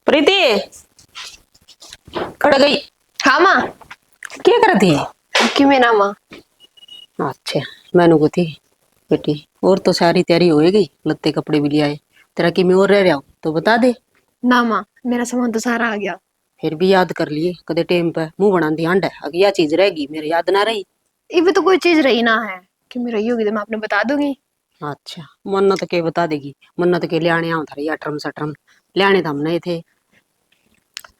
प्रीति कड़ गई। हाँ माँ। क्या कर रही है? कि मेरा माँ। अच्छा, मैंने को थी बेटी और तो सारी तैयारी होएगी, लत्ते कपड़े भी ले आए। तेरा कि मैं और रह रहा हूँ तो बता दे। ना माँ, मेरा सामान तो सारा आ गया। फिर भी याद कर लिए कदे टेम पे मुंह बना दी हंड है अगर यह चीज रहेगी मेरे याद ना रही। इवे तो कोई चीज रही ना है कि मैं रही होगी तो मैं आपने बता दूंगी। अच्छा, मन्नत के बता देगी। मन्नत के ले आने आऊं थारी अठरम सठरम ले आने तो हम नहीं थे।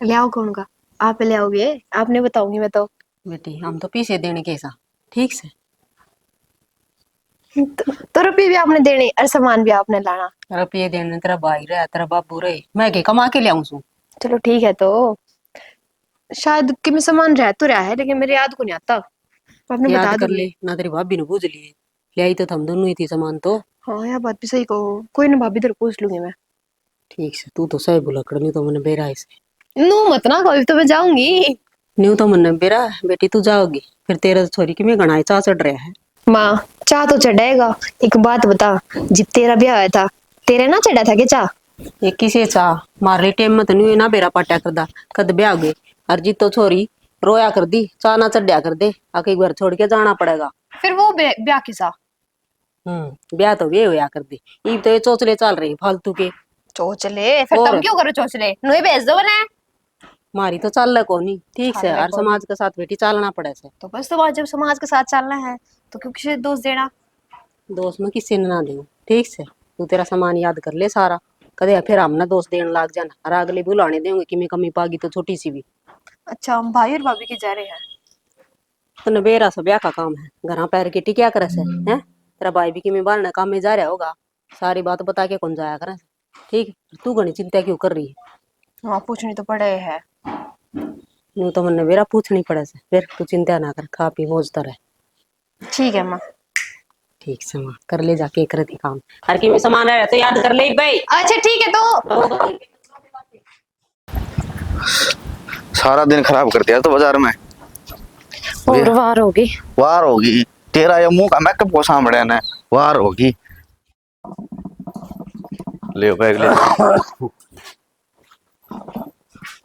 ले आओ कौन का? आप ले आओगे, आपने बताऊंगी मैं तो। बेटी हम तो पीछे देने के सा ठीक से। तो रुपये भी आपने देने और सामान भी आपने लाना। रुपये देने तेरा भाई रहा तेरा बाबू रहे मैं के कमा के ले आऊं सू। चलो ठीक है। तो शायद कि मैं सामान रह तो रहा है लेकिन मेरे याद को नहीं आता। आपने याद बता कर दूंगी। ले ना तेरी भाभी ने पूछ लिए ले आई तो हम दोनों ही थी सामान तो। हाँ यार बात भी सही कहो। कोई ना भाभी, इधर पूछ लूंगी मैं। ठीक से तू तो सही बोला कर नहीं तो मैंने बेरा इसे। नू मत ना कोई, तो मैं जाऊंगी। न्यू तो मैंने बेरा बेटी तू जाओगी फिर तेरे छोरी की मैं गणाई चा चढ़ रहा है। माँ, चाह तो चढ़ेगा। एक बात बता, जब तेरा ब्याह हुआ था तेरे ना चढ़ा था क्या चाह? एक किसे चा मारे टेम मत न्यू ना बेरा पाट्या कर दा कद ब्याह गए अर्जी तो छोरी रोया कर दी चा ना चढ़या कर दे आके एक बार छोड़ के जाना पड़ेगा। फिर वो ब्याह के साथ ब्याह तो वे होया कर दी ईब तो ये चोचले चल रही फालतू के। चोचले? फिर तुम और क्यों करो चोचले? नुई भेज दो बने। मारी तो चल को नहीं ठीक से छाल हर को भी। समाज के साथ बेटी चलना पड़े से। तो बस, तो जब समाज के साथ चलना है तो क्यों किसी दोस्त देना? दोस्त में किसी ने ना दे ठीक से तू तेरा सामान याद कर ले सारा कदे फिर हम ना दोस्त देने लाग जाना और अगले बुलाने देंगे कि मैं कमी पागी तो छोटी सी भी। अच्छा, हम भाई और भाभी के जा रहे हैं। तो नबेरा सा ब्याह का काम है घर पैर की टिकिया करे से है तेरा भाई भी कि मैं बाहर काम में जा रहा होगा सारी बात बता के कौन जाया करे ठीक है तू घनी चिंता क्यों कर रही है। हाँ, पूछनी तो पड़े है। यूं तो मन नबेरा पूछनी पड़े से फिर तू चिंता ना कर खा पी मौजता रहे। ठीक है माँ। ठीक से माँ कर ले जाके कर दी काम हर की सामान आया तो याद कर ले भाई। अच्छा ठीक है। तो सारा दिन खराब कर दिया तो बाजार में। और वार होगी। वार होगी तेरा ये मुंह का मेकअप को सामने ने वार होगी। ले बैग ले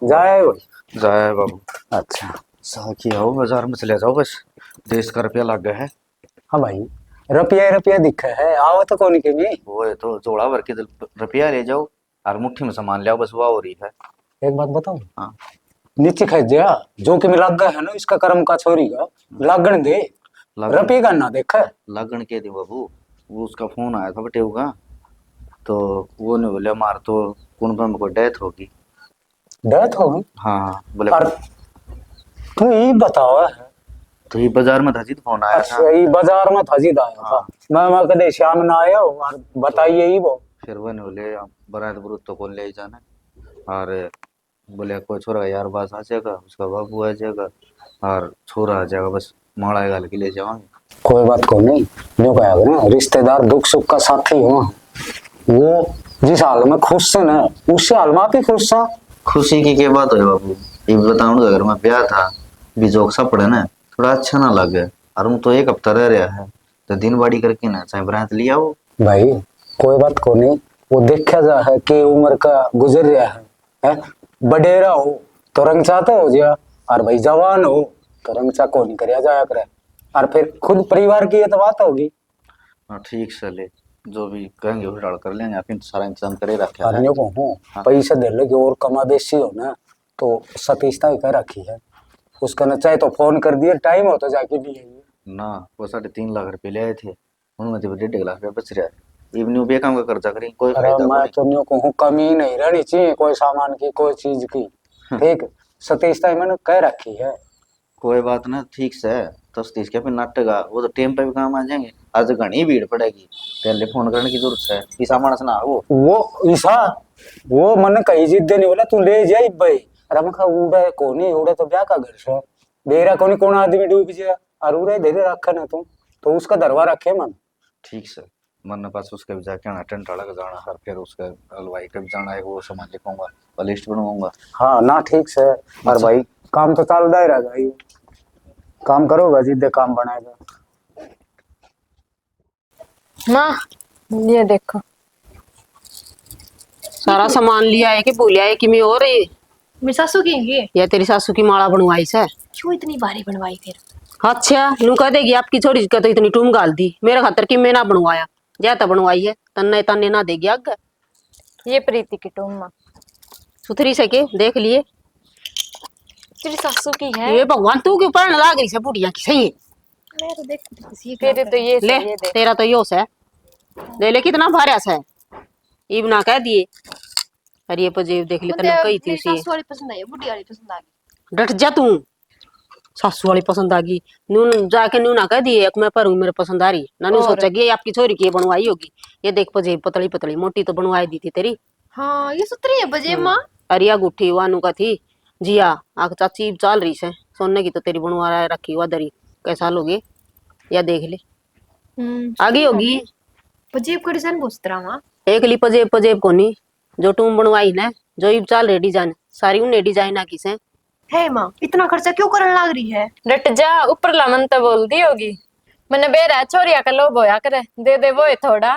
जाए भाई। जाए बाबू। अच्छा। साकी आओ बाजार में चले जाओ बस देश का रुपया लग गया है। हाँ भाई, रुपया रुपया दिखा है आओ तो कौन के भी। वो है तो जोड़ा भर के रुपया ले जाओ और मुट्ठी में सामान ले आओ बस वाह हो रही है। एक बात बताऊं, हाँ नीचे खा जा जो कि लग गया है ना इसका कर्म का छोरी का लागण दे रुपये का ना देखा। लगन के दी बाबू वो उसका फोन आया था बटेऊ का तो वो ने बोले मार तो कुंभ को डेथ होगी। डेथ होगी? हाँ बोले और तू ये बताओ है। तो ये बाजार में था जी तो फोन आया था। अच्छा, ये बाजार में थजीद आया था। मैं कदे शाम ना आया हूँ और बताइए ही वो। फिर वो ने बोले बारात बुरुत तो को ले जाना और बोले कोई छोरा यार बास आ जाएगा उसका बाबू आ जाएगा और छोरा आ जाएगा बस माड़ा गाल के ले जाओगे। कोई बात को नहीं, जो कहा ना रिश्तेदार दुख सुख का साथी हो। वो जिस हाल में खुश है ना उसी हाल में आप ही खुश था। खुशी की क्या बात है बाबू ये बताऊं तो अगर मैं ब्याह था बीजोक सा पड़े ना थोड़ा अच्छा ना लगे और हम तो एक हफ्ता रह रहा है तो दिन बाड़ी करके ना चाहे बारात लिया हो। भाई कोई बात को नहीं, वो देखा जा है कि उम्र का गुजर रहा है? बडेरा हो तो रंग चाहता हो जा और भाई जवान हो तो रंग चा को नहीं करया जाया करे और फिर खुद परिवार की ये तो बात होगी। हाँ ठीक से ले जो भी कहेंगे वो डाल कर लेंगे फिर सारा इंतजाम करे रखा है। आदमियों को हूँ हाँ। पैसे दे लगे और कमा बेसी हो ना तो सतीशता ही कह रखी है उसका न चाहे तो फोन कर दिए टाइम हो तो जाके भी आइए। ना वो 3.5 लाख रुपए ले आए थे उनमें तो 1.5 लाख रुपया बच रहा है इवन्यू बेकाम का कर्जा करें कोई अरे फायदा मैं नहीं। तो न्यू को हूँ कमी नहीं रहनी चाहिए कोई सामान की कोई चीज की। ठीक सतीशता ही मैंने कह रखी है। कोई बात ना ठीक से तो 30 के फिर नाटक वो तो टाइम पे भी काम आ जाएंगे आज घनी भीड़ पड़ेगी पहले फोन करने की जरूरत है कि सामान से ना वो ईसा वो मन कही जिद देने वाला तू ले जाई भाई। अरे मैं कहा उड़े कोनी उड़े तो ब्याह का घर से बेरा कोनी कौन आदमी डूब जा और उड़े धीरे रखा ना तू तो उसका दरबार रखे मन। ठीक से मन पास उसके भी जाके आना टेंट वाला का जाना है फिर उसका हलवाई का भी जाना है वो सामान लिखूंगा और लिस्ट बनवाऊंगा। हाँ ना ठीक से और भाई काम तो चलता ही रहेगा ये काम करोगा जिद्दे काम बनाएगा। माँ ये देखो। सारा सामान लिया है कि भूलिया है कि मैं और मेरी सासू की ये या तेरी सासू की माला बनवाई से। क्यों इतनी भारी बनवाई फिर? अच्छा नू कह देगी आपकी छोरी का तो इतनी टूम गाल दी मेरे खातर कि मैं ना बनवाया ज्यादा बनवाई है तन्ने तन्ने ना देगी आगे। ये प्रीति की टूम माँ सुथरी से के देख लिए। तेरी सासू की है। ये भगवान तू क्यों पढ़ने लाग रही से बुढ़िया की सही है। मैं तो देखती थी सीख तेरे तो ये ले सही है देख। तेरा तो यो है दे ले कितना भारा सा है इब ना कह दिए। अरे ये पजेब देख ले तने कही थी मेरी उसे सासू वाली पसंद आई, बुढ़ी वाली पसंद आ गई। डट जा तू सासू वाली पसंद आ गई नू जाके नू ना कह दिए मैं पर मेरे पसंद आ रही ना नू और? सोचा कि ये आपकी छोरी की ये बनवाई होगी। ये देख पजेब पतली पतली मोटी तो बनवाई दी थी तेरी। हाँ ये सुतरी है बजे माँ। अरिया गुठी वानू का थी जिया आग चाची चाल रही से सोने की तो तेरी बनवा रखी हुआ दरी कैसा लोगे या देख ले आगे होगी। पजेब का डिजाइन बहुत तरह माँ। एक ली पजेब पजेब कोनी जो टूम बनवाई ने जो इब चाल रही डिजाइन सारी उन्हें डिजाइन आ किसे है माँ इतना खर्चा क्यों करने लग रही है? डट जा ऊपर लामन तो बोल दी होगी। मैंने बेरा छोरिया का लोभ होया करे दे वो है थोड़ा।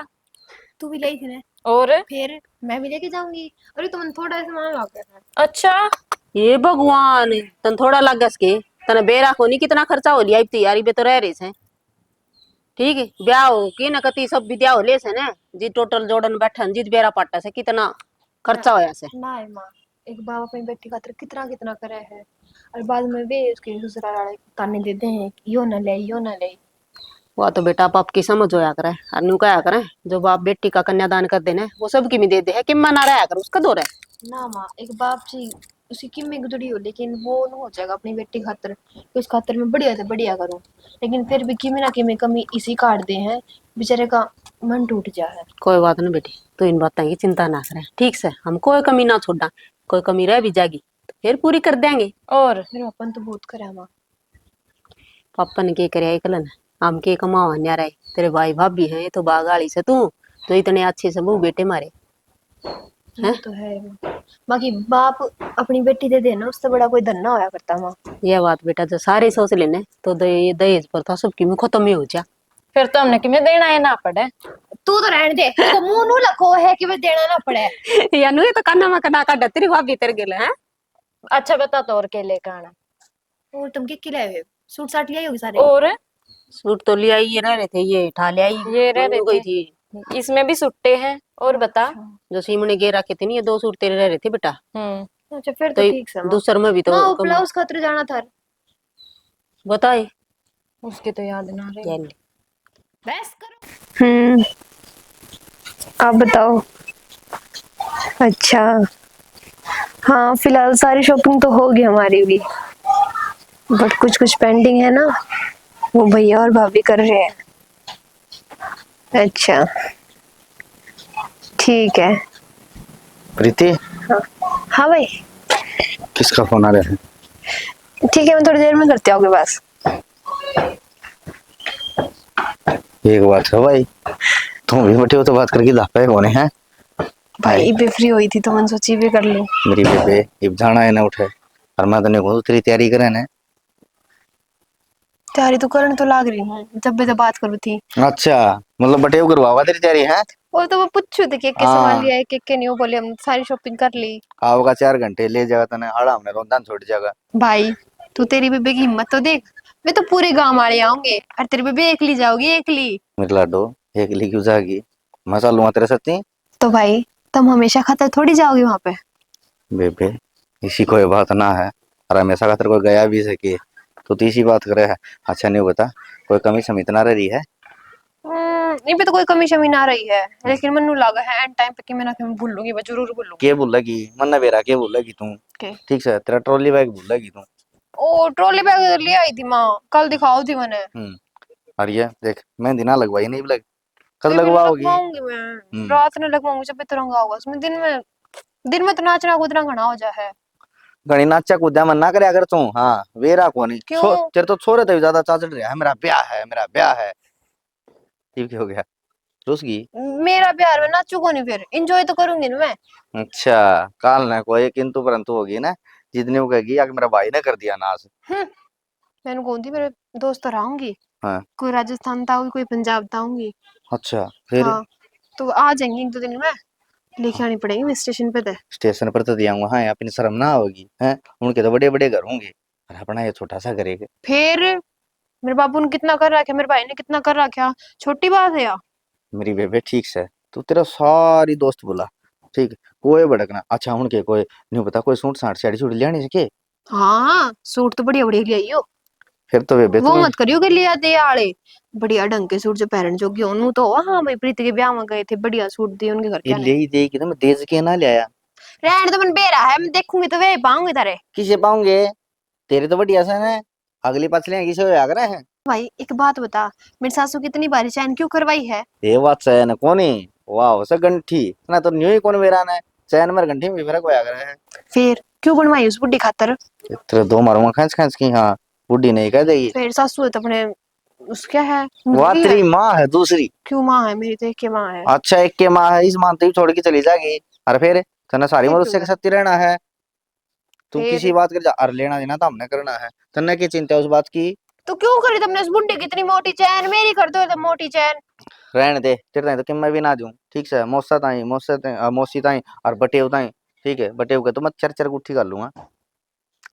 तू भी लाई थी ना? और फिर मैं भी लेके जाऊंगी। अरे तुम थोड़ा सामान ला के रखना। अच्छा ये भगवान तन थोड़ा लग गस के तने बेरा कोनी कितना खर्चा हो लिया इब तैयारी बे तो रह रही से ठीक है ब्याह हो की न कती सब विद्या हो ले से ने जी टोटल जोड़न बैठन जीत बेरा पाटा से कितना खर्चा होया से। ना है माँ एक बाप अपनी बेटी खातिर कितना कितना करे है और बाद में वे उसके ससुराल वाले ताने देते हैं कि यो ना ले यो ना ले। वो तो बेटा बाप की समझ होया करे और नू कहा करे जो बाप बेटी का कन्यादान कर देने वो सब की भी दे दे है कि मना रहा कर उसका दो रहे। ना माँ एक बाप जी उसी की में गुजरी हो लेकिन वो न हो जाएगा अपनी बेटी खातिर कि उस खातिर में बढ़िया से बढ़िया करूं लेकिन फिर भी किमी ना किमी कमी इसी काट दे हैं बेचारे का मन टूट जा है। कोई बात नहीं बेटी तू इन बातों की चिंता ना करे ठीक से हम कोई कमी ना छोड़ा कोई कमी रह भी जाएगी तो फिर पूरी कर देंगे। और मेरे अपन तो बहुत करे माँ। पापा ने क्या करे कलन हम के कमावा न्या रहे तेरे भाई भाभी हैं तो बागाड़ी से तू तो इतने अच्छे से बहू बेटे मारे ये तो है माँ। बाकी बाप अपनी बेटी दे देना उससे बड़ा कोई धन्ना होया करता माँ। यह बात बेटा जो सारे सोच लेने तो दहेज प्रथा सबकी में खत्म ही हो जा। फिर तो हमने किमें देना है ना पड़े। तू तो रहने दे तो मुंह नु लखो है कि मैं देना ना पड़े। या नु ये तो काना में कना काट तेरी भाभी तेरे गेले हैं। अच्छा बता तो और के लेकर आना। और तुम के लाए हुए सूट साट लिया होगी सारे? और सूट तो लिया ये रह रहे थे ये ठा लिया ये रह रहे गई थे थी इसमें भी सुट्टे हैं। और बता। जो सीम ने गे रखे थे नहीं ये 2 सूट तेरे रह रहे थे बेटा। अच्छा फिर तो तो ठीक से माँ। दूसर में भी तो माँ ब्लाउज खातिर जाना था। बताए उसके तो याद ना रहे। बस करो। आप बताओ। अच्छा हाँ फिलहाल सारी शॉपिंग तो होगी हमारी भी बट कुछ कुछ पेंडिंग है ना वो भैया और भाभी कर रहे हैं। अच्छा ठीक है। प्रीति हाँ भाई किसका फोन आ रहा है? ठीक है मैं थोड़ी देर में करती हूँ आपके पास। एक बात है भाई तुम भी बटे हो तो बात करके दापे कौन है भाई भी फ्री हुई थी तो मैंने सोची भी कर लूं। मेरी बेबे इब जाना है ना उठे और मैं तने को तेरी तैयारी करे ना। तैयारी तो करने तो लाग रही हूँ जब भी तो बात करूँ थी। अच्छा मतलब बटे करवावा तेरी तैयारी है। वो तो मैं पूछू थी कि सामान लिया है कि नहीं वो बोले हम सारी शॉपिंग कर ली। आओगा 4 घंटे ले जाएगा तने आड़ा हमने रोंदान छोड़ जाएगा। भाई तू तेरी बेबे की हिम्मत तो देख मैं तो पूरे गांव वाले आऊंगे और तेरी बेबे एकली जाओगी एकली। मेरे लाडो एक ली क्यों जाएगी मैं चलूंगा तेरे साथ। तो भाई तुम हमेशा खातर थोड़ी जाओगी वहां पे। बेबे इसी कोई बात ना है और हमेशा खातर कोई गया भी सके तो तीसरी बात करे है। अच्छा नहीं बता कोई कमी समित ना रही है। इन पे तो कोई कमी शमी ना रही है लेकिन मनु लगा है एंड टाइम पे कि मैं ना भूल लूंगी मैं जरूर भूलूंगी। के भूल लगी मन ना बेरा के भूल लगी तू ठीक से तेरा ट्रॉली बैग भूल लगी तू। ओ ट्रॉली बैग ले आई थी माँ कल दिखाओ थी मैंने। और ये देख मेहंदी ना लगवाई नहीं लग कब लगवाओगी? लगवाऊंगी मैं रात में लगवाऊंगी जब तिरंगा होगा उसमें दिन में तो नाचना कूदना घना हो जा है। घनी नाचा कूदा मन ना करे अगर तू हाँ वेरा को नहीं क्यों? तेरे तो छोरे तो ज्यादा चाचड़ रहा है मेरा ब्याह है ठीक हो गया रुस गई। मेरा प्यार में नाचू को नहीं फिर एंजॉय तो करूंगी ना मैं। अच्छा काल ना कोई किंतु परंतु होगी ना जितनी वो कहेगी आगे मेरा भाई ने कर दिया नाच। मैंने कौन थी मेरे दोस्त रहूंगी। हाँ कोई राजस्थान ताऊंगी कोई पंजाब ताऊंगी। अच्छा फिर हाँ तो आ जाएंगे 1-2 दिन में लेके आनी पड़ेगी मैं स्टेशन पे थे। स्टेशन पर तो दिया वहां है, अपनी शर्म ना होगी हैं? उनके तो बड़े बड़े घर होंगे और अपना ये छोटा सा करेगा। फिर मेरे बाबू ने कितना कर रखा, मेरे भाई ने कितना कर रखा, छोटी बात है यार। मेरी बेबे ठीक से तू तेरा सारी दोस्त बुला, ठीक है? कोई भड़कना। अच्छा उनके कोई नहीं पता, कोई सूट साट साड़ी छुड़ी लियानी से के? हाँ सूट तो बढ़िया बढ़िया ले आइयो। फिर तो बेबे वो तू मत करियो के लिए दे आले बढ़िया ढंग के सूट जो पहन जोगी ओनू तो हाँ भाई प्रीति के ब्याह में गए थे बढ़िया सूट दिए उनके घर ये क्या ले ही दे कि तुम देज के ना ले आया। रहने तो मन बेरा है, मैं देखूंगी तो वे पाऊंगी तारे। किसे पाऊंगे? तेरे तो बढ़िया सन है, अगली पछले किसे होया करे हैं? भाई एक बात बता, मेरी सासू कितनी बारी चैन क्यों करवाई है? ये बात सही न कोनी। वाह से गंठी ना तो न्यू ही कौन मेरा ने चैन मर गंठी में भी फर्क होया करे है। फिर क्यों बनवाई उस बुढ़ी खातर? तेरे दो मारूंगा खींच खींच की। हाँ बुढ़ी नहीं कह देगी। फिर सासू है तो अपने उस क्या है वह बुढ़ी तेरी है। माँ है दूसरी। क्यों माँ है मेरी तो एक ही माँ है। अच्छा एक के माँ है, इस माँ तो छोड़ के चली जाएगी। अरे फिर तने सारी फिर उम्र क्यों उससे है? साथ ही रहना है। तू फिर किसी बात कर जा, अरे लेना देना तो हमने करना है। तन्ने की चिंता है उस बात की? तो क्यों करी तुमने उस बुढ़ी की इतनी मोटी चैन, मेरी कर दो तो मोटी चैन। रहने दे, तेरे ताई तो किम मैं भी ना दूं, ठीक से? मौसा ताई मौसे ताई मौसी ताई और बटेव ताई, ठीक है? बटेव के तो मैं चर चर गुट्ठी कर लूंगा।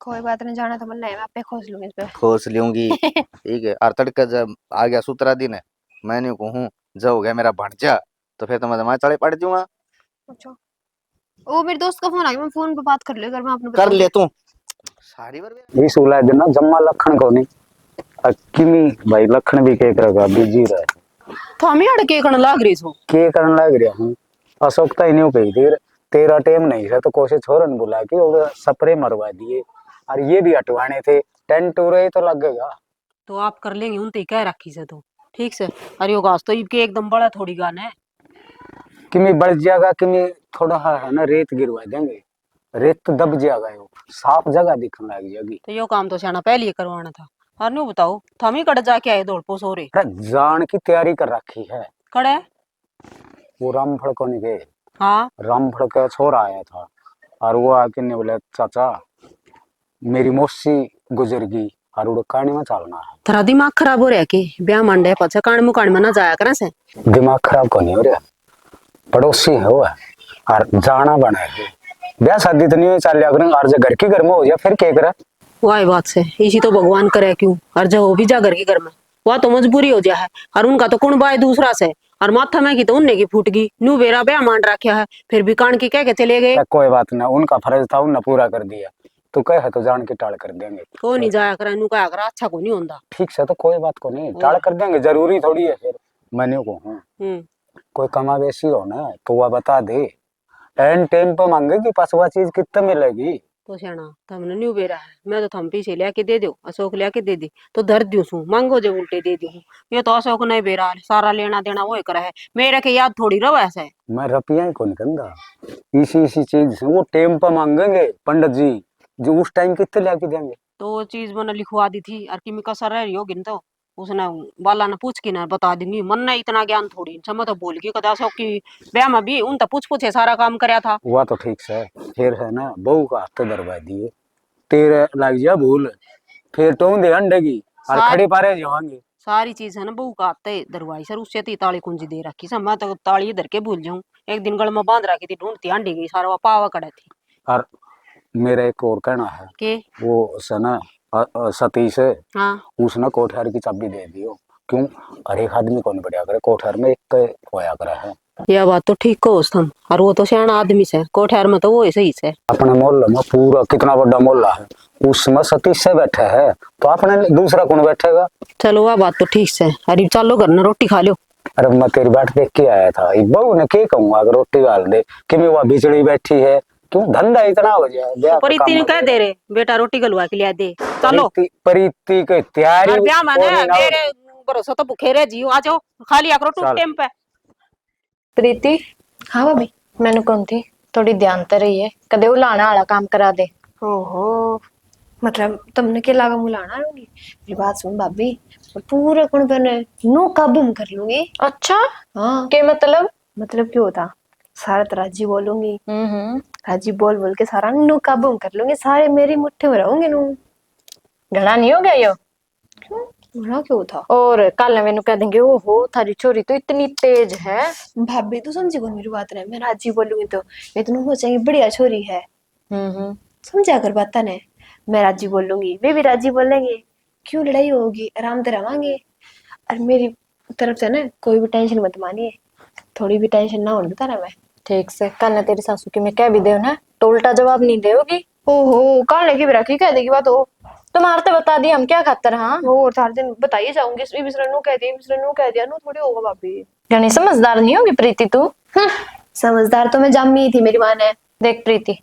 कोई बात नहीं, जाना तो मन नहीं, मैं आपे खोस लूंगी इस पे। खोस लूंगी, ठीक है? और तड़का जब आ गया सूत्रा दिन है, मैंने कहूँ जब हो गया मेरा भंजा, तो फिर तो मैं चढ़े पड़ जाऊंगा। अच्छा ओ मेरे दोस्त का फोन आ गया, मैं फोन पे बात कर ले अगर मैं आपने कर बताऊं। ले तू सारी बार। ये सुला देना जम्मा लखन को नहीं किमी भाई लखन भी के करेगा बिजी रहे तो हमें अड़के कण लाग रही सो। के करने लग रहा हूँ अशोकता ही नहीं कही देर तेरा टेम नहीं है तो कोशिश छोरन बुला के और सपरे मरवा दिए और ये भी हटवाने थे टेंट उरे तो लगेगा। तो आप कर लेंगे उनते कह रखी से तो ठीक से। अरे वो घास तो इनके एकदम बड़ा थोड़ी गान है। किमी बढ़ जाएगा किमी थोड़ा है ना रेत गिरवा देंगे रेत तो दब जाएगा यो साफ जगह दिखने लग जाएगी। तो यो काम तो शाना पहले ही करवाना था। और न्यू बताओ तो हम ही कड़ जाके आए दौड़पो सो रे अरे जान की तैयारी कर रखी है। कड़े। वो रामफड़ को नहीं गए, हाँ रामफड़ का छोरा आया था और वो आके ने बोला चाचा मेरी मौसी गुजर गई और उड़ कहानी में चलना है। तेरा दिमाग खराब हो रहा के ब्याह मंडे पचा कान मुकान में ना जाया करे से। दिमाग खराब को नहीं हो रहा, पड़ोसी है वो और जाना बना है ब्याह शादी तो नहीं हो चल करेंगे और घर की घर में हो जाए फिर क्या करे। वाही बात से इसी तो भगवान करे क्यों और जब हो भी जा घर के घर में वह तो मजबूरी हो जा है। और उनका तो कुण बाय दूसरा से और माथा में की तो उनने की फूट गई नू बेरा ब्याह मान रखा है फिर भी कान की कह के चले गए। कोई बात ना उनका फर्ज था उनने पूरा कर दिया तो कहे तो जान के टाल कर देंगे। को नहीं जाया करे नू कहा करा अच्छा को नहीं होता। ठीक से तो कोई बात को नहीं टाल कर देंगे जरूरी थोड़ी है फिर मैंने को हूँ कोई कमावेशी हो ना तो वह बता दे एंड टाइम पे मांगेगी पास वह चीज कितने मिलेगी। तो सियाना थमने न्यू बेरा है मैं तो थम पीछे लेके दे दो अशोक लेके दे दी तो धर दू सू मांगो जो उल्टे दे दू। ये तो अशोक नहीं बेरा है सारा लेना देना वो करा है मेरे के याद थोड़ी रहो ऐसे। मैं रुपया ही कौन कंधा इसी चीज से वो टाइम पे मांगेंगे पंडित जी जो उस टाइम कितने लेके देंगे। तो वो चीज मैंने लिखवा दी थी और कि कसर रह रही होगी न तो उसने बाला ने पूछ के ना बता दूंगी मन ने इतना ज्ञान थोड़ी मैं तो बोल गई कदा अशोक की ब्याह में भी उन तो पूछ पूछे सारा काम करया था। हुआ तो ठीक से फिर है ना बहू का हाथ दरवा दिए तेरे लग जा भूल फिर तो दे अंडेगी और खड़े पारे जाएंगे। सारी चीज है ना बहू का आते दरवाई सर उससे तो ताली कुंजी दे रखी सब मैं तो ताली इधर के भूल जाऊं एक दिन गल में बांध रखी थी ढूंढती आंडी गई सारा पावा कड़ा थी। और मेरा एक और कहना है के वो सना सतीश है हाँ उसने कोठार की चाबी दे दियो क्यों अरे एक आदमी कौन बढ़िया करे कोठार में एक होया करा है। यह बात तो ठीक कहो तुम और वो तो सियाना आदमी से कोठेर में तो वो ऐसे ही से अपने मोहल्ले में पूरा कितना बड़ा मोहल्ला है उसमें सतीश से बैठा है तो अपने दूसरा कौन बैठेगा। चलो वह बात तो ठीक से अरे चलो घर में रोटी खा लो। अरे मैं तेरी बात देख के आया था बहू ने क्या कहूंगा अगर रोटी डाल दे कि मैं वह बिजली बैठी है क्यों धंधा इतना हो जाए। पर इतनी कह दे रहे बेटा रोटी गलवा के लिया दे चलो प्रीति की तैयारी ब्याह में मेरे भरोसा तो भूखे रह जियो आ जाओ खा लिया करो टू टाइम पे। प्रीति हाँ भाभी मैंने कौन थी थोड़ी ध्यान तो रही है कदे उलाना वाला काम करा दे। ओहो मतलब तुमने क्या लागा मुलाना लूंगी मेरी बात सुन भाभी मैं पूरा कौन बने नो काबू में कर लूंगी। अच्छा हाँ के मतलब क्यों होता सारा तो राजी बोलूंगी हम्म राजी बोल बोल के सारा नो काबू में कर लूंगी सारे मेरी मुट्ठी में रहोगे नो। घना नहीं हो गया यो बड़ा क्यों था? और कल मैंने कह देंगे ओहो थारी छोरी तो इतनी तेज है। भाभी तू समझी कौन मेरी बात ने? मैं राजी बोलूंगी तो वे तुम सोचेंगे बढ़िया छोरी है। हम्म। समझा कर बात ने। मैं राजी बोलूंगी वे भी राजी बोलेंगे। क्यों लड़ाई होगी? आराम से रवांगे। और मेरी तरफ से ना कोई भी टेंशन मत मानिए। थोड़ी भी टेंशन ना होने देता ना मैं। ठीक से कल ना तेरी सासू की मैं कह भी दे ना तो उल्टा जवाब नहीं देगी। ओहो कहाँ लगी भी रखी कह देगी बात हो। तुम्हारे तो बता दिया हम क्या खातर। हाँ वो और सारे दिन बताइए जाऊंगी इस मिश्रण नु कह दिया मिश्रण नु कह दिया नु थोड़ी होगा भाभी। घनी समझदार नहीं होगी प्रीति तू। समझदार तो मैं जम्मी थी मेरी माँ ने। देख प्रीति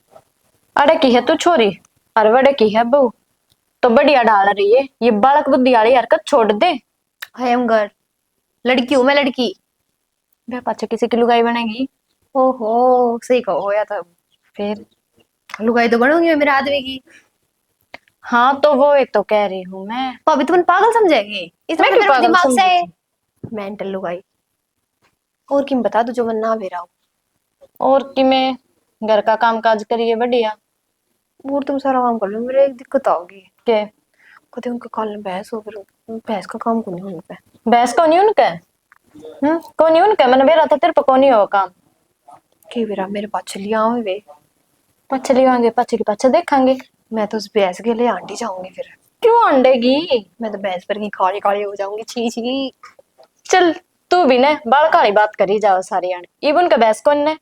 अड़े की है तू छोरी और बड़े की है बहू तो बढ़िया डाल रही है ये बालक बुद्धि वाली हरकत छोड़ दे। I am girl. लड़की हूँ मैं लड़की। वे पाछे किसी की लुगाई बनेगी। ओहो सही कहो होया था। फिर लुगाई तो बनूंगी मैं मेरे आदमी की। हाँ तो वो एक तो कह रही हूँ मैं। भाभी तुम पागल समझेगी इस मैं मतलब क्यों मेरे पागल दिमाग से समझूंगी? मेंटल लुगाई। और किम बता दो जो मैं ना भेरा हूँ। और कि मैं घर का काम काज करिए बढ़िया। और तुम सारा काम कर लो मेरे एक दिक्कत आओगी। के कहते उनका कल बहस हो फिर बहस का काम को नहीं होने पे। बहस को नहीं उनका को नहीं उनका मैंने बेरा था तेरे पे को नहीं हो काम। कि मेरा मेरे पास चली आओ वे। पछली आएंगे पछे की पछे देखेंगे। मैं तो उस बहस के लिए आंटी जाऊंगी फिर। क्यों अंडेगी। मैं तो बहस पर की काली काली हो जाऊंगी छी छी। चल तू भी ना बाल काली बात करी जाओ सारी आने इबन का बहस कौन ने।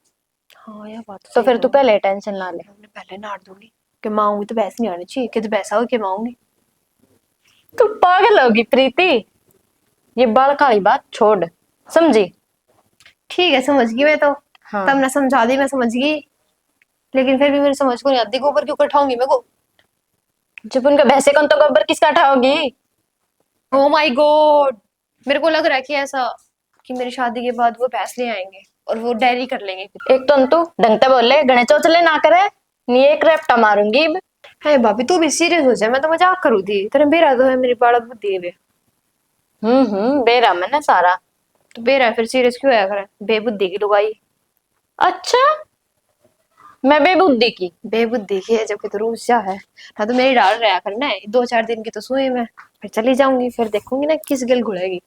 हाँ यह बात तो सही फिर तू कहो। पहले टेंशन ना ले। मैं पहले नाड़ दूंगी कि माँ आऊंगी तो बहस नहीं आनी चाहिए कि तो बहस आओ कि माँ आऊंगी। तू पागल होगी प्रीति ये बाल काली बात छोड़ समझी। ठीक है समझ गई मैं तो। हाँ तब ना समझा दी मैं समझ गई। लेकिन फिर भी मेरी समझ को नहीं आती गोबर क्यों उठाऊंगी मैं को। जब उनका भैंसे कौन तो गोबर किसका उठाओगी। Oh my God. मेरे को लग रहा है कि ऐसा कि मेरी शादी के बाद वो भैंस ले आएंगे और वो डायरी कर लेंगे फिर। एक तो तू ढंग से बोले गणे चौचले ना करे नी एक रेपटा मारूंगी अब। है भाभी तू भी सीरियस हो जाए मैं तो मजाक करू थी तेरे बेरा तो है मेरी बालक बुद्धि है वे। बेरा में ना सारा। तो बेरा है फिर सीरियस क्यों है करे बेबुद्धि की लुगाई। अच्छा मैं बेबुद्धि की। बेबुद्धि की है जबकि तो रूस जा है ना तो मेरी डाल रहा करना है 2-4 दिन की तो सोई मैं। फिर चली जाऊंगी फिर देखूंगी ना किस गल घुलेगी।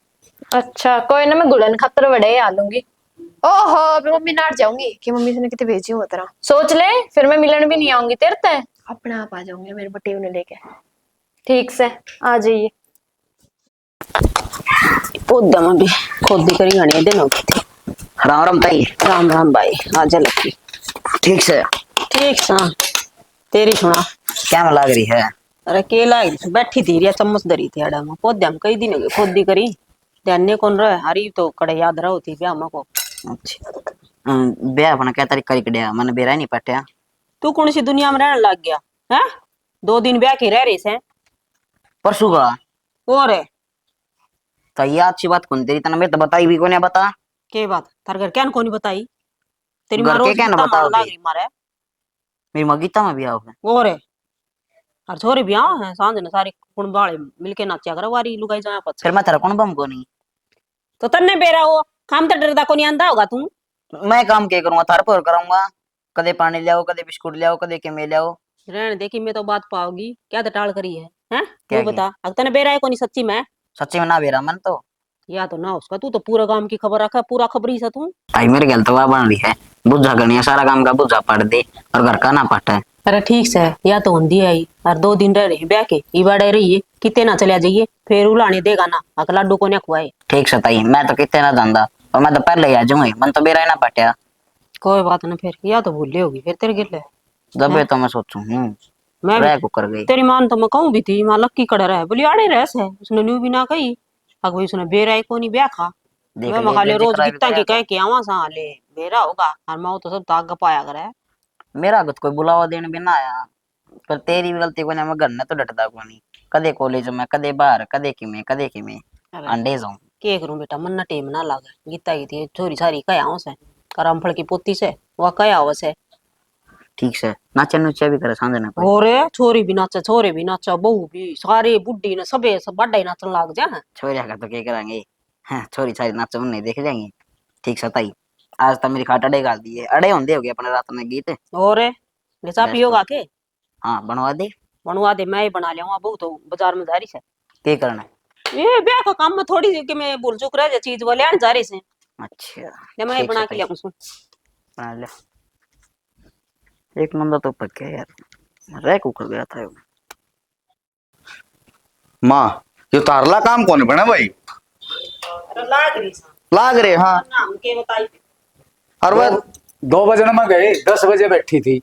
अच्छा कोई ना मैं गुड़न खातर बड़े आ लूंगी। ओहो मैं मम्मी नाट जाऊंगी कि मम्मी से कितने भेजी हूँ तरह। सोच ले फिर मैं मिलन भी नहीं आऊंगी तेरे ते। अपने आप आ जाऊंगी मेरे बटे उन्हें लेके। ठीक से आ जाइए। पौधा में भी खोदी करी हणी दिन होगी थी। राम राम ताई। राम राम भाई आजा लकी। ठीक से ठीक सा तेरी सुना। क्या में लाग रही है। अरे केला बैठी थी रिया चम्मच धरी थी अड़ा में पौधा में कई दिन हो गए खोदी करी ध्यान कौन रहे हरी तो कड़े याद रहो थी ब्याह को। अच्छा ब्याह अपना क्या तारीख करी कड़िया मैंने बेरा नहीं पटिया। तू कौन सी दुनिया में रहने लग गया है 2 दिन ब्याह के रह रहे से। परसों का और है तो ये अच्छी बात कौन तेरी तना मेरे तो बताई भी कौन बता। के बात थार घर क्या कौन बताई तेरी घर माँ के रोज क्या न गीता बताओ मारन लाग रही मारे। मेरी माँ गीता में भी आओ है। और है और छोरे भी हाँ है सांझ ने सारे कुण बाले मिलके नाचा करे वारी लुगाई जाए पछ। फिर मैं तेरा कौन बम को नहीं। तो तन्ने बेरा हो काम तो डरदा को नहीं आंदा होगा तू। मैं काम क्या करूंगा थार पर करूंगा कदे पानी ले आओ कदे बिस्कुट ले आओ कदे केमे ले आओ। रहने देखी मैं तो बात पाओगी क्या तो टाल करी है हैं क्या वो बता अब तने बेरा है को नहीं सच्ची में। सच्ची में ना बेरा मन तो या तो ना उसका तू तो पूरा काम की खबर रखा पूरा खबरी सा तू। भाई मेरे गल तो बन रही है बुझा करनी है सारा काम का बुझा पड़ दे और घर का ना पट है। अरे ठीक से या तो होंदी आई और 2 दिन रह रही ब्याह के ई बाड़े रही है किते ना चलिया जाइए फिर उलाने देगा ना अक लाडू को ना खुआए। ठीक से ताई मैं तो कितने ना जानदा और मैं तो पहले ही आ जाऊंगी मन तो बेरा ही ना पटिया। कोई बात ना फिर या तो भूले होगी फिर तेरे गिले। दबे तो मैं सोचू मैं रह भी को कर गई। तेरी मान तो मैं कहूँ भी थी मां लक्की कड़ा रहे बोली आड़े रह है उसने न्यू भी ना कही अग भाई उसने बेरा को नहीं ब्याह खा। देख मैं लिए मखाले बेइज्जती रोज कराई भी गीता की करेगा। कह के आवा सा ले बेरा होगा और मैं तो सब ताग पाया करे। मेरा गत कोई बुलावा देने भी ना आया पर तेरी भी गलती को ना मैं घर ने तो डटदा को नहीं कदे कॉलेज में कदे बाहर कदे किमे अरे अंडे जाऊं। के करूं बेटा मन ना टेम ना लागे गीता की थी छोरी सारी कया हो से करमफल की पोती से वह कया हो से। ठीक से नाचे नुचे भी करे सांझ ना कोई। और छोरी भी नाचा छोरे भी नाचा बहू भी सारे बुढ़ी ने सबे सब बड़ा ही नाचन लाग जा। छोरिया का तो क्या करेंगे हाँ, छोरी सारी नाच नहीं देख जाएंगे। ठीक से ताई आज तो मेरी खाट अड़े गाल दी है अड़े होंगे हो गए अपने रात में गीत। और निशा पियोगा के हाँ बनवा दे। बनवा दे मैं ही बना लिया बहू तो बाजार में जा रही से। क्या करना है ये ब्याह का काम में थोड़ी सी कि मैं भूल चुक रहा है चीज वो लेने जा रही से अच्छा ले मैं ठीक बना है के भाई, लिया सुन बना ले। एक नंबर तो पक गया यार, रैक उखड़ गया था। माँ ये तारला काम कौन बना भाई? अरे लाग रही सा लाग रहे हाँ। नाम के बताई और वह 2 बजे में गए, 10 बजे बैठी थी।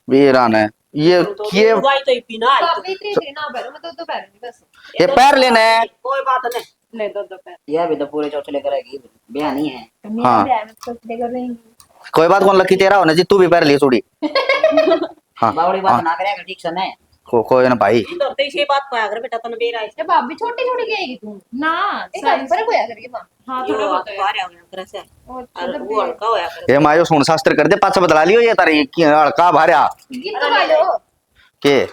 वीरान है ये तो ये दवाई तो ही पीना है भाभी इतनी देर ना बैठो, मैं तो बैठ नहीं बस। ये पैर लेना है। कोई बात नहीं ले दो पैर। यह भी तो पूरे चौचले करेगी, ब्याह नहीं है। हाँ। ब्याह में कुछ देकर रहेंगी। कोई बात कौन लकी तेरा होना जी, तू भी पैर ले छोड़ी। हाँ बावड़ी हाँ, बात ना करेगा ठीक से ने। कोई ना भाई। इधर तो इसी बात पाया कर बेटा तने बेरा है भाभी छोटी छोटी गएगी तू ना, साइज पर कोया करके मां। हां यो थोड़ा बहुत है। बाहर आ गया करे से और और वो हल्का होया करे ये मायो सुन शास्त्र कर दे, पाछा बदला लियो ये तारी की हड़का भार्या गीत तो गा लो, के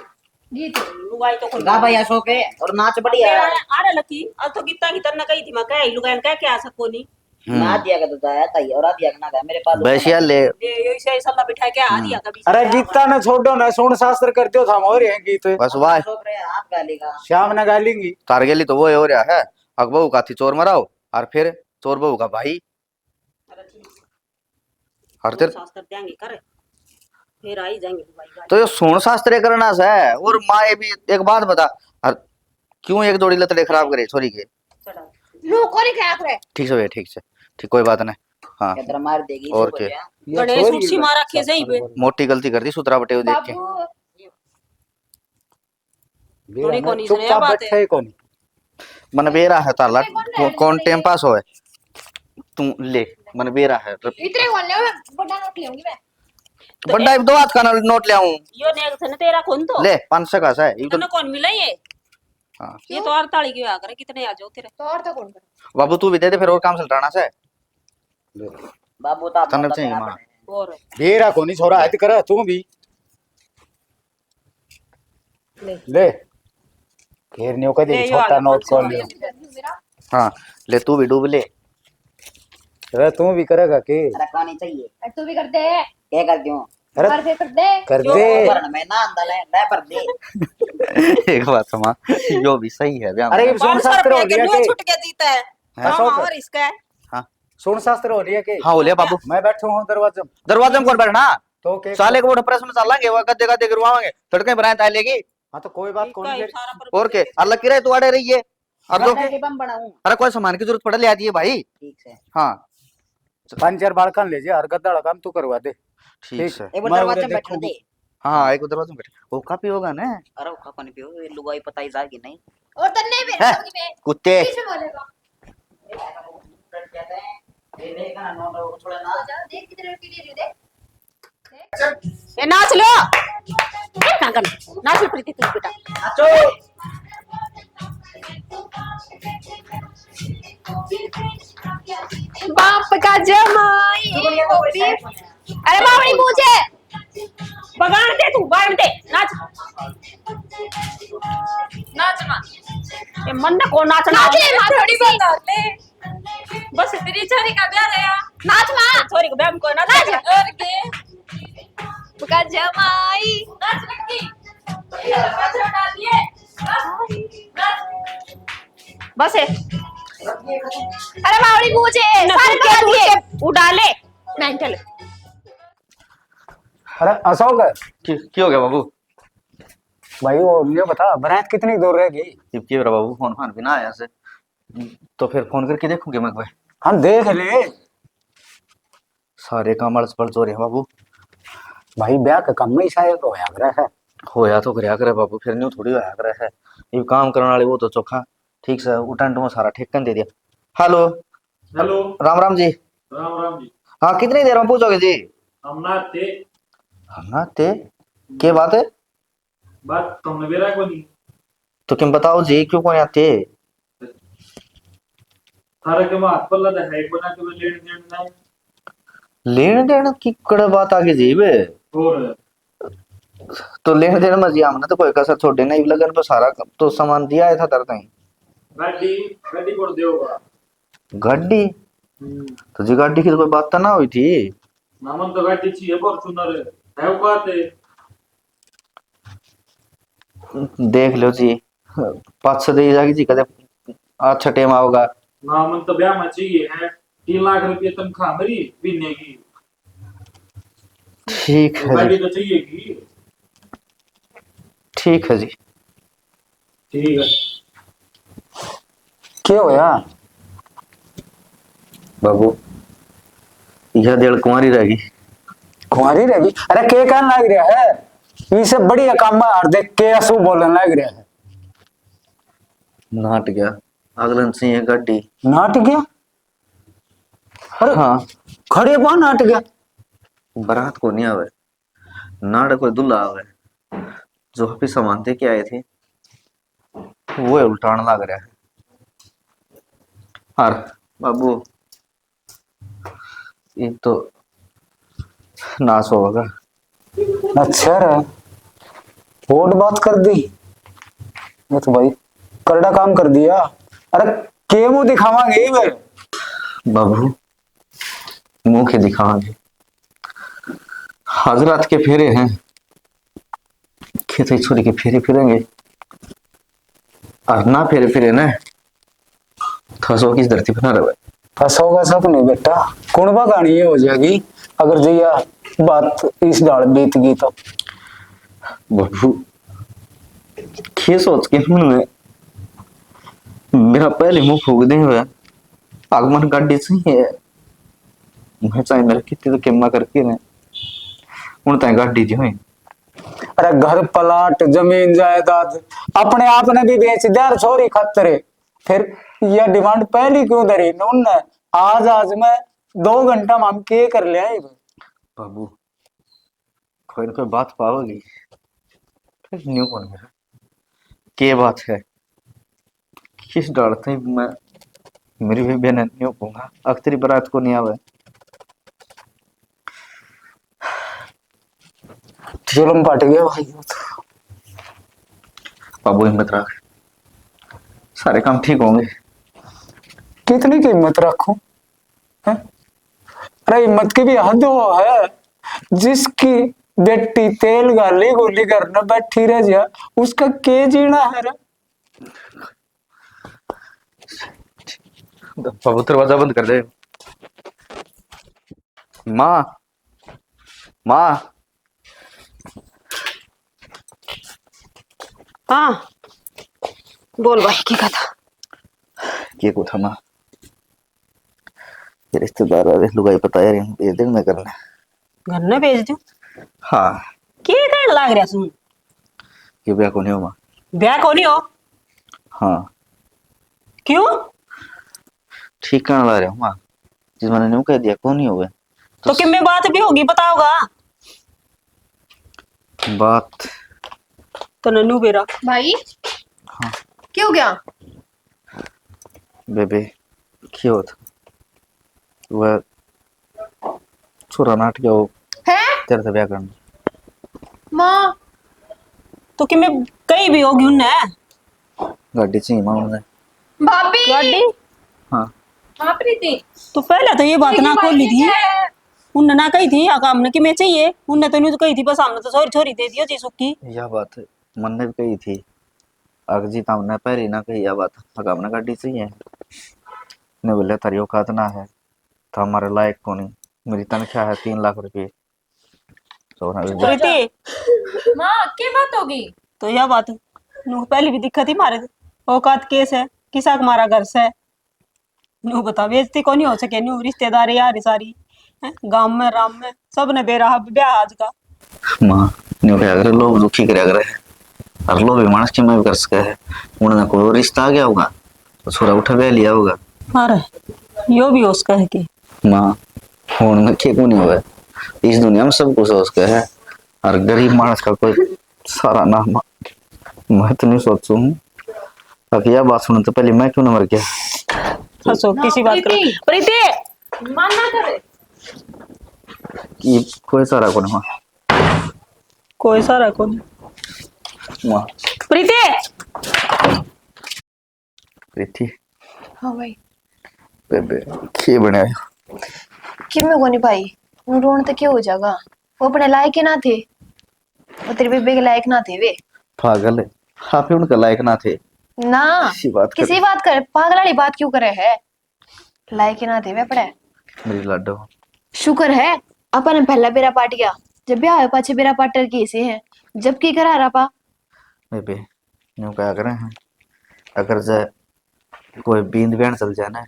गीत। लुगाई तो कोई गा भाई अशोक है और नाच बढ़िया है। अरे लकी अब तो गीता की तरह कही थी मैं कह लुगाई कह के आ सको नहीं ना दिया का तो जाया था और आ दिया का ना गा मेरे पास। बैसिया ले। ये ऐसे सल्ला बिठा के आ दिया कभी अरे गीता ने छोड़ो ना, सुन शास्त्र कर दो था और ये गीत बस वाह अशोक रे आप गा लेगा। श्याम ने गा लेंगी। तारगेली तो वो हो रहा है। अकबू का थी चोर मराओ और फिर चोर बहू का भाई और तेरे शास्त्र देंगे करे फिर आई जाएंगे लुगाई तो ये सोन शास्त्र करना है। और माँ ये भी एक बात बता, और क्यों एक जोड़ी लतड़े खराब करे छोरी के? लो कोनी क्या करे। ठीक से भैया, ठीक से, ठीक कोई बात नहीं। हाँ इधर मार देगी और इसको क्या? बोलिया। गणेश उसी मारा के सही पे मोटी गलती कर दी सुतरा बटे देख के। बाबू थोड़ी कोनी सुने चुपचाप बात बैठे कौन? मन बेरा है ताला कौन टाइम पास होए तू ले मन बेरा है इतने बोल ले, बड़ा नोट लेऊंगी मैं। बड़ा दो हाथ का नोट ले आऊं यो नेक थे ना तेरा कौन तो ले 500 का है ये तो। तने कौन मिला ये हाँ ये तो 48 की आ करे कितने आ जाओ तेरे तो और तो कौन करे। बाबू तू भी दे दे फिर और काम चलटाना से बाबू तो आप तने बताते चाहिए हैं मां आपने। और बेरा कोनी छोरा हद कर तू भी ले घेर नहीं कदे ले, यो छोटा आगे नोट 500 खोल ले। मेरा हाँ ले तू भी डूब ले। अरे तू भी करेगा के? अरे कहानी चाहिए तू भी कर दे, क्या कर दूं अरे और फिर कर दे। कर दे। पर मैं ना अंदर ले पर दे। एक बात सुना यो भी सही है ब्याह में। अरे सुन 500 शास्त्र हो रुपए लिया के के? छूट के जीता है हाँ, हाँ और इसका हाँ सुन शास्त्र हो लिया के? हाँ हो लिया बाबू। मैं बैठा हूँ दरवाजे में। दरवाजे में कौन बैठना? तो के साले को वो प्रेस में चलेंगे वो गद्दे गद्दे गिरवाएंगे तड़के बनाए तालेगी हाँ तो कोई बात कौन इसका फिर। सारा पर और के अल्लाह की रहे तू अड़े रही है और दो मैं बम बनाऊं अरे कोई सामान की जरूरत पड़े ले आती है भाई। ठीक से। हाँ 5-4 बालकन ले जा, हर गद्दा काम तू करवा दे। ठीक है। एक बार मैं दरवाजे उधर में बैठ दे। हाँ एक दरवाजे में बैठे वो काफी होगा ना अरे वो पानी पियो ये लुगाई पता ही जाएगी नहीं। और तन्ने भी है? रखोगी मैं कुत्ते किस में बोलेगा। कहते हैं ये देखा ना नोट छोड़े ना। जा देख कितने की दे रही देख। ये नाच लो कहां कर नाच लो प्रीति तू बेटा नाचो। बाप का जमाई अरे बावड़ी पूछे बगाड़ दे तू बाड़ दे नाच नाच मां ये मन ने को नाचना नाच ले मां थोड़ी बता ले बस तेरी छोरी का ब्याह है नाच मां छोरी का ब्याह में कोई नाच नाच और के का जमाई नाच लड़की नाच दिए बस है अरे बावड़ी पूछे सारे बता दिए उड़ा ले मेंटल अरे अशोक क्यों हो गया बाबू? भाई वो ये बता बारात कितनी दूर रहेगी? क्यों रहा बाबू? फोन फान भी ना आया से तो फिर फोन करके देखूंगे मैं भाई। हम देख ले सारे काम अड़स पड़स हो रहे हैं बाबू। भाई ब्याह का कम ही शायद हो रहा है। होया तो करया करे बाबू फिर न्यू थोड़ी होया करे है। ये काम करने वाले वो तो चोखा ठीक से उटंट में सारा ठेकन दे दिया। Hello hello Ram Ram ji. राम राम जी। हाँ कितनी देर में पूछोगे जी? हम ना थे हम ना ते क्या बात है? बात तुमने बेरा को नहीं तो किम बताओ जी क्यों कौन आते? थारा के मां पल्ला दा है बना के लेन देन ना लेन देन की कड़ा बात आगे जी बे। और तो लेन देन में जी हमने तो कोई कसर छोड़े नहीं लगन पर सारा तो सामान दिया है था तरता ही गाड़ी गाड़ी कोड देओगा। गाड़ी तो जी गाड़ी की तो कोई बात तो ना हुई थी। नामन तो गाड़ी चाहिए फॉर्च्यूनर है वो कहते देख लो जी 500 दे जाएगी जी कदे अच्छा टाइम आओगा। ना मन तो ब्याह में चाहिए है 3 लाख रुपये तनख्वाह मेरी महीने की। ठीक तो है गाड़ी जी, तो चाहिए की। ठीक है जी। ठीक है। क्या होया? बाबू यह देड़ कुंवारी रहेगी। कुंवारी रहेगी? अरे के कहन लग रहा है, इसे बढ़िया काम में हार देख के असू बोलने लग रहा है। नाट गया अगलन से ये गाड़ी। नाट गया? अरे हाँ खड़े पा नाट गया। बारात को नहीं आवे, नाड़ कोई दूल्हा आवे। जो भी सामान दे के आए थे वो उल्टान लग रहा है। और बाबू ये तो नाश होगा। अच्छा रे, वोट बात कर दी ये तो भाई करड़ा काम कर दिया। अरे के मुंह दिखावांगे वे? बाबू मुंह के दिखावांगे, हजरत के फेरे हैं, खेती छोड़ी के फेरे फिरेंगे। और ना फेरे फिरे ना थसो किस धरती पर ना रहे। फंसोगा सब नहीं बेटा, कुणबा कहानी ये हो जाएगी अगर जैया बात इस डाल बीत गई तो। बाबू खे सोच के हमने मेरा पहले मुंह फूक दे हुए आगमन गाड़ी चाहिए। मैं चाहे मेरे कितनी तो किम्मा करके ने उन ताई गाड़ी दी हुई। अरे घर पलाट जमीन जायदाद अपने आप ने भी बेच दिया छोरी खातर, फिर यह डिमांड पहली क्यों धरी उनने? आज में 2 घंटा में हम के कर ले आए। बाबू कोई ना कोई बात पाओगी फिर न्यू कौन मेरा के बात है किस डालते ही मैं मेरी भी बहन न्यू कहूंगा अख्तरी बारात को नहीं आवे। जुल्म पट गया भाई। बाबू हिम्मत रख, सारे काम ठीक होंगे। कितनी की हिम्मत रखूं? हैं? अरे हिम्मत की भी हद वो है, जिसकी बेटी तेल गाली गोली करने बैठी रह जा उसका के जीना है रे? बाबू दरवाजा बंद कर दे। माँ माँ हाँ बोल भाई की कथा। ये को था माँ ये रिश्तेदार आ रहे लुगाई पता यार ये दिन में करना। घर न भेज दूं? हाँ के कहने लाग रहा सुन? ये ब्याह को नहीं हो माँ। ब्याह को नहीं हो? हाँ क्यों? ठीक कहना ला रहा हूँ माँ, जिस मैंने न्यू कह दिया कौन नहीं हुए तो कि में बात भी होगी बताओगा बात। तो नन्नू बेरा भाई हाँ क्यों गया? बेबे क्या होता वह छोरा नाट गया वो है तेरे से ब्याह करना। माँ? तो कि में कहीं भी होगी उन्ने गाड़ी चाहिए माँ उन्हें। भाभी गाड़ी। हाँ हाँ प्रीति तो पहले तो ये बात ना खोली थी उनने ना कही थी आकाम ने कि मैं चाहिए उनने तो नहीं तो कही थी बस हमने तो छोरी छोरी दे दियो जी सुक्की। यह बात मन ने भी कही थी अगजीत हमने पहले ना कही यह बात आकाम ने गाड़ी चाहिए ने बोले तारी औकात ना है तो हमारे लायक को नहीं। मेरी तनख्वाह है 3 लाख रुपए। तो प्रीति माँ क्या बात होगी? तो यह बात नू पहले भी दिक्कत ही मारे औकात केस है किसा मारा घर से नू बता बेइज्जती को नहीं हो सके नू रिश्तेदार यार सारी गांव में राम में सब ने बेरा ब्याह आज का। माँ न्यू क्या करे लोग दुखी करे करे और लोग भी मानस की मैं भी कर सके है उन्हें कोई रिश्ता आ गया होगा तो छोरा उठा ब्याह लिया होगा। अरे यो भी उसका है कि माँ फोन में क्या को नहीं हुआ इस दुनिया में सब कुछ हो उसका है और गरीब मानस का कोई सारा ना मैं तो नहीं सोचू हूँ ताकि यह बात सुने तो पहले मैं क्यों ना मर गया। हंसो किसी बात करो प्रीति मन ना करे। ये कोई सारा को नहीं कोई सारा को नहीं। माँ प्रीति प्रीति हाँ भाई बेबे क्या बनाया कि मैं को नहीं भाई वो रोन तो क्या हो जाएगा? वो अपने लायक ही ना थे, वो तेरे बेबे के लायक ना थे वे। पागल है आप ही उनका लायक ना थे ना किसी बात कर किसी बात कर पागल वाली बात क्यों करे है लायक ही ना थे वे पड़े मेरी लाडो। शुक्र है अपन पहला बेरा पाट गया जब ब्याह है पाछे बेरा पाटर की से है जबकि करा रहा पा बेबे यूं क्या करें हैं, अगर जाए कोई बींद बहन चल जाए ना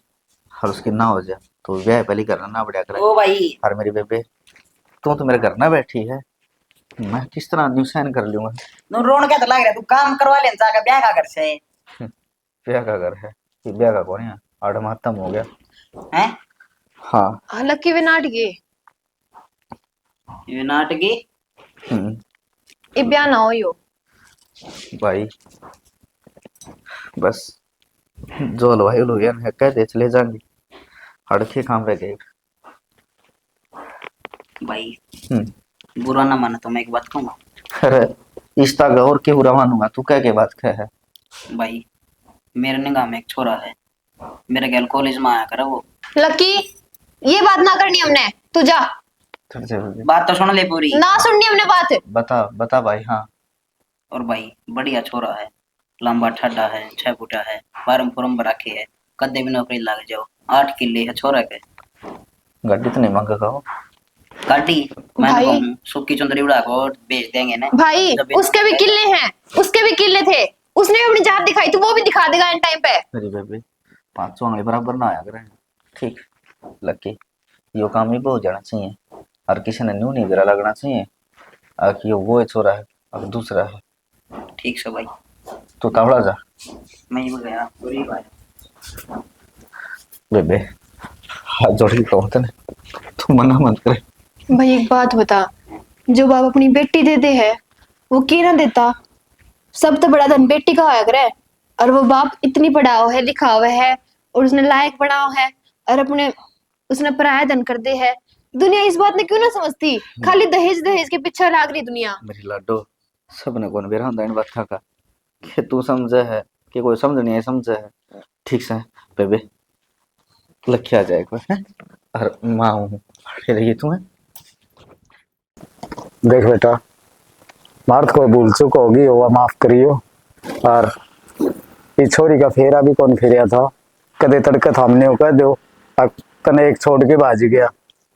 और उसकी ना हो जाए तो ब्याह पहले करना ना बढ़िया करे। ओ भाई और मेरी बेबे तू तो मेरे घर ना बैठी है, मैं किस तरह न्यू साइन कर लूंगा। तू रोन क्या तो लग रहा है, तू काम करवा ले जाकर ब्याह का घर से ब्याह का घर है कि ब्याह का कौन है, आठ खत्म हो गया। हैं। हाँ। हालांकि वे नाटकी ये नाटकी हम्म, ये ब्याह ना हो यो भाई बस जो हलवाई लोग हैं कह दे चले जाएंगे हड़के काम रह गए। भाई हम्म, बुरा ना माना तो मैं एक बात कहूंगा अरे इश्ता गौर के बुरा मानूंगा तू क्या के बात कह है। भाई। मेरे निगाह में एक छोरा है, मेरे ख्याल कॉलेज में आया करा वो। लकी ये बात ना करनी हमने तू जा चल चल चल। बात तो सुन ले पूरी। ना सुननी हमने बात बता बता भाई। हाँ और भाई बढ़िया छोरा है, लंबा ठड्डा है, 6 फुटा है, फार्म फॉर्म भरा के है, कदे भी नौकरी लग जाओ। 8 किले है छोरा के। गड्डी तो नहीं मांगा खाओ। गाड़ी मैं भाई। कहूँ सुक्की चुंदरी उड़ा को बेच देंगे ना भाई जब उसके भी किले हैं उसके भी किले थे उसने भी अपनी जात दिखाई तो वो भी दिखा देगा इन टाइम पे मेरी बेबी 500 आंगली बराबर ना आया करें। ठीक लकी यो काम ही हो जाना चाहिए और किसी ने न्यू नहीं गिरा लगना चाहिए कि वो एक छोरा है और दूसरा है। ठीक से भाई तू तावड़ा जा मैं ही गया पूरी बात। बेबे हाथ जोड़ के कहते ना तू मना मत करे। भाई एक बात बता जो बाप अपनी बेटी देते है वो क्यों ना देता सब तो बड़ा धन बेटी का होया करे और वो बाप इतनी पढ़ाओ है लिखाओ है और उसने लायक बनाओ है और अपने उसने पराया धन कर दे है दुनिया इस बात ने क्यों ना समझती खाली दहेज दहेज के पीछे लाग रही दुनिया मेरी लाडो सबने कौन बेरा होता इन बात का कि तू समझे है कि कोई समझ नहीं है समझे है। ठीक से बेबे लखिया जाए कोई है और माँ हूँ रही तुम्हें। देख बेटा मार्थ कोई भूल चूक होगी वो माफ करियो और इस छोरी का फेरा भी कौन फेरिया था कदे तड़के थामने को कह दो कने एक छोड़ के भाज गया।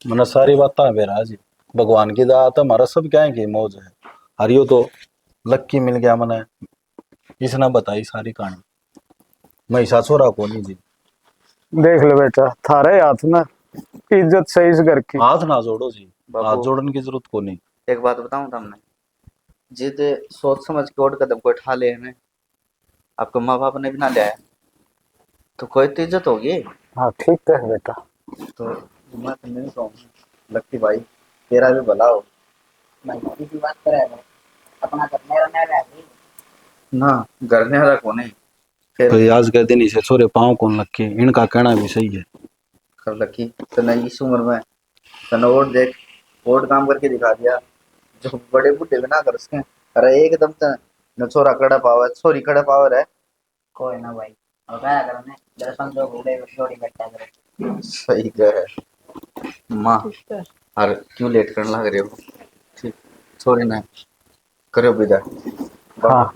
मैंने सारी बात बेरा जी भगवान की दात है हमारा सब क्या है कि मौज है हरियो तो लक्की मिल गया मैंने इसने बताई सारी कहानी मैं ऐसा छोरा को नहीं जी। देख ले बेटा थारे हाथ में इज्जत सही इस घर की। हाथ ना जोड़ो जी बाबू। हाथ जोड़ने की जरूरत को नहीं। एक बात बताऊं तुमने जिद सोच समझ के और कदम को उठा ले है आपको माँ बाप ने भी ना लिया तो कोई तो इज्जत होगी। हाँ ठीक है बेटा। तो मैं तो नहीं कहूँगा लक्की भाई तेरा भी भला हो भाई की बात करे अपना करने रहने रह ना घर में रहा को नहीं फिर तो आज के दिन इसे छोरे पाँव कौन लक्के इनका कहना भी सही है। कर लक्की तो नहीं इस उम्र में तने और देख और काम करके दिखा दिया जो बड़े बूढ़े भी ना कर सके। अरे एकदम तो न छोरा कड़ा पावर छोरी कड़ा पावर है। कोई ना भाई और क्या करने दर्शन जो घूरे छोड़ी बैठा करे सही है माँ और क्यों लेट करने लग रहे हो। ठीक छोरी ना करो विदा। हाँ